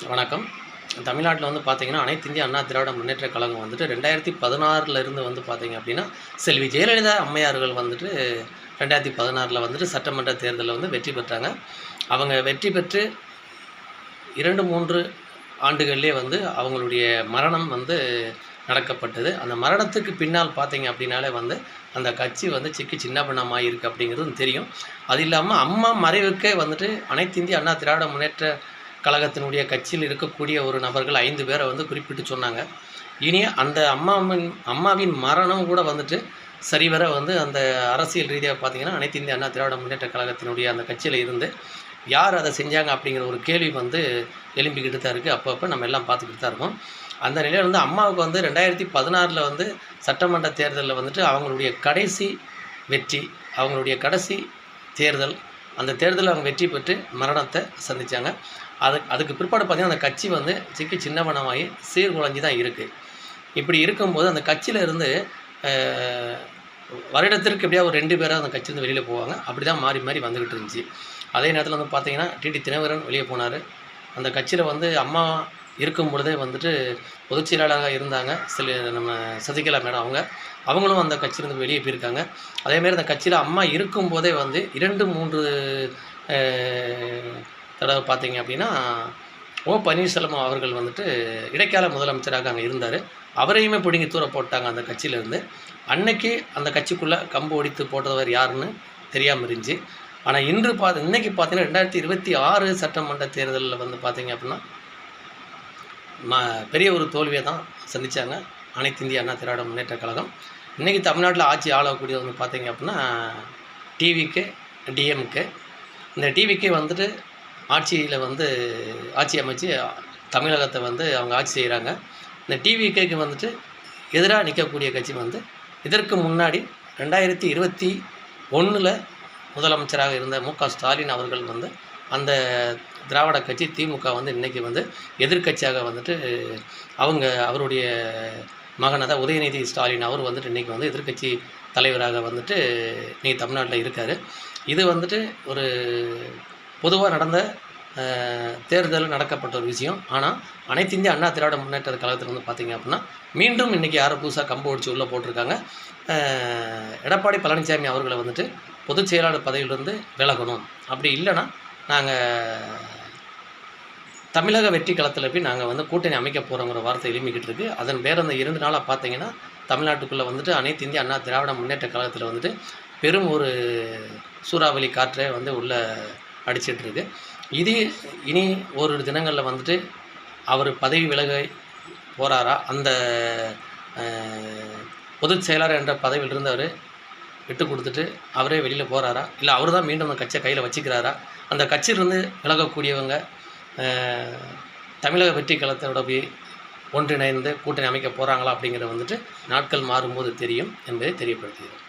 வணக்கம். தமிழ்நாட்டில் வந்து பார்த்தீங்கன்னா, அனைத்து இந்திய அண்ணா திராவிட முன்னேற்றக் கழகம் வந்துட்டு 2016 இருந்து வந்து பார்த்தீங்க அப்படின்னா, செல்வி ஜெயலலிதா அம்மையார்கள் வந்துட்டு 2016 வந்துட்டு சட்டமன்ற தேர்தலில் வந்து வெற்றி பெற்றாங்க. அவங்க வெற்றி பெற்று 2, 3 ஆண்டுகள்லேயே வந்து அவங்களுடைய மரணம் வந்து நடக்கப்பட்டது. அந்த மரணத்துக்கு பின்னால் பார்த்தீங்க அப்படின்னாலே வந்து, அந்த கட்சி வந்து சின்னாபின்னமாயிருக்கு அப்படிங்கிறதும் தெரியும். அது இல்லாமல் அம்மா மறைவுக்கே வந்துட்டு அனைத்து இந்திய அண்ணா திராவிட முன்னேற்ற கழகத்தினுடைய கட்சியில் இருக்கக்கூடிய ஒரு நபர்கள் 5 பேரை வந்து குறிப்பிட்டு சொன்னாங்க. இனி அந்த அம்மாவின் மரணம் கூட வந்துட்டு சரிவர வந்து அந்த அரசியல் ரீதியாக பார்த்தீங்கன்னா, அனைத்து இந்திய அண்ணா திராவிட முன்னேற்ற கழகத்தினுடைய அந்த கட்சியில் இருந்து யார் அதை செஞ்சாங்க அப்படிங்கிற ஒரு கேள்வி வந்து எழும்பிக்கிட்டு தான் இருக்குது. அப்பப்போ நம்ம எல்லாம் பார்த்துக்கிட்டு தான் இருக்கோம். அந்த நிலையில் வந்து அம்மாவுக்கு வந்து 2016 வந்து சட்டமன்ற தேர்தலில் வந்துட்டு அவங்களுடைய கடைசி வெற்றி, அவங்களுடைய கடைசி தேர்தல். அந்த தேர்தலில் அவங்க வெற்றி பெற்று மரணத்தை சந்தித்தாங்க. அதுக்கு பிற்பாடு பார்த்திங்கன்னா, அந்த கட்சி வந்து சின்னவனமாகி சீர்குலைஞ்சி தான் இருக்குது. இப்படி இருக்கும்போது அந்த கட்சியில் இருந்து வருடத்திற்கு எப்படியா ஒரு 2 பேராக அந்த கட்சியிலேருந்து வெளியில் போவாங்க. அப்படி தான் மாறி மாறி வந்துக்கிட்டு இருந்துச்சு. அதே நேரத்தில் வந்து பார்த்திங்கன்னா, டிடி தினகரன் வெளியே போனார். அந்த கட்சியில் வந்து அம்மா இருக்கும் பொழுதே வந்துட்டு பொதுச் செயலாளராக இருந்தாங்க நம்ம சசிகலா மேடம். அவங்களும் அந்த கட்சியிலேருந்து வெளியே போயிருக்காங்க. அதேமாரி அந்த கட்சியில் அம்மா இருக்கும்போதே வந்து 2, 3 தடவை பார்த்தீங்க அப்படின்னா, பன்னீர்செல்வம் அவர்கள் வந்துட்டு இடைக்கால முதலமைச்சராக அங்கே இருந்தார். அவரையுமே பிடுங்கி தூர போட்டாங்க அந்த கட்சியிலேருந்து. அன்னைக்கு அந்த கட்சிக்குள்ளே கம்பு ஒடித்து போட்டவர் யாருன்னு தெரியாமல் இருந்துச்சு. ஆனால் இன்னைக்கு பார்த்தீங்கன்னா 2026 சட்டமன்ற தேர்தலில் வந்து பார்த்தீங்க அப்படின்னா, பெரிய ஒரு தோல்வியை தான் சந்தித்தாங்க அனைத்து இந்திய அண்ணா திராவிட முன்னேற்ற கழகம். இன்றைக்கி தமிழ்நாட்டில் ஆட்சி ஆளக்கூடியது வந்து பார்த்தீங்க அப்படின்னா டிவிகே, டிஎம்கே. இந்த டிவிகே வந்துட்டு ஆட்சியில் வந்து ஆட்சி அமைச்சு தமிழகத்தை வந்து அவங்க ஆட்சி செய்கிறாங்க. இந்த டிவிகேக்கு வந்துட்டு எதிராக நிற்கக்கூடிய கட்சி வந்து இதற்கு முன்னாடி 2021 முதலமைச்சராக இருந்த மு.க. ஸ்டாலின் அவர்கள் வந்து அந்த திராவிட கட்சி திமுக வந்து இன்றைக்கி வந்து எதிர்க்கட்சியாக வந்துட்டு அவருடைய மகன் அதாவது உதயநிதி ஸ்டாலின் அவர் வந்துட்டு இன்றைக்கி வந்து எதிர்க்கட்சி தலைவராக வந்துட்டு இன்றைக்கி தமிழ்நாட்டில் இருக்கார். இது வந்துட்டு ஒரு பொதுவாக நடந்த தேர்தல் நடக்கப்பட்ட ஒரு விஷயம். ஆனால் அனைத்து இந்திய அண்ணா திராவிட முன்னேற்ற கழகத்தில் வந்து பார்த்திங்க அப்படின்னா, மீண்டும் இன்றைக்கி யாரும் புதுசாக கம்பு ஒடிச்சு உள்ளே போட்டிருக்காங்க. எடப்பாடி பழனிசாமி அவர்களை வந்துட்டு பொதுச் செயலாளர் பதவியிலிருந்து விலகணும், அப்படி இல்லைன்னா நாங்கள் தமிழக வெற்றி களத்தில் போய் நாங்கள் வந்து கூட்டணி அமைக்க போகிறோங்கிற வார்த்தை எழுப்பிக்கிட்டு இருக்குது. அதன் பேர் அந்த 2 நாளாக பார்த்தீங்கன்னா, தமிழ்நாட்டுக்குள்ளே வந்துட்டு அனைத்து இந்திய அண்ணா திராவிட முன்னேற்ற கழகத்தில் வந்துட்டு பெரும் ஒரு சூறாவளி காற்றே வந்து உள்ளே அடிச்சிட்ருக்கு. இது இனி ஒரு தினங்களில் வந்துட்டு அவர் பதவி விலக போகிறாரா, அந்த பொதுச் செயலாளர் என்ற பதவியில் இருந்தவர் விட்டு கொடுத்துட்டு அவரே வெளியில் போகிறாரா, இல்லை அவர் தான் மீண்டும் அந்த கட்சியை கையில் வச்சுக்கிறாரா, அந்த கட்சியிலிருந்து விலகக்கூடியவங்க தமிழக வெற்றி கழகத்தோட போய் ஒன்றிணைந்து கூட்டணி அமைக்க போகிறாங்களா அப்படிங்கிறத வந்துட்டு நாட்கள் மாறும்போது தெரியும் என்பதை தெரியப்படுத்துகிறேன்.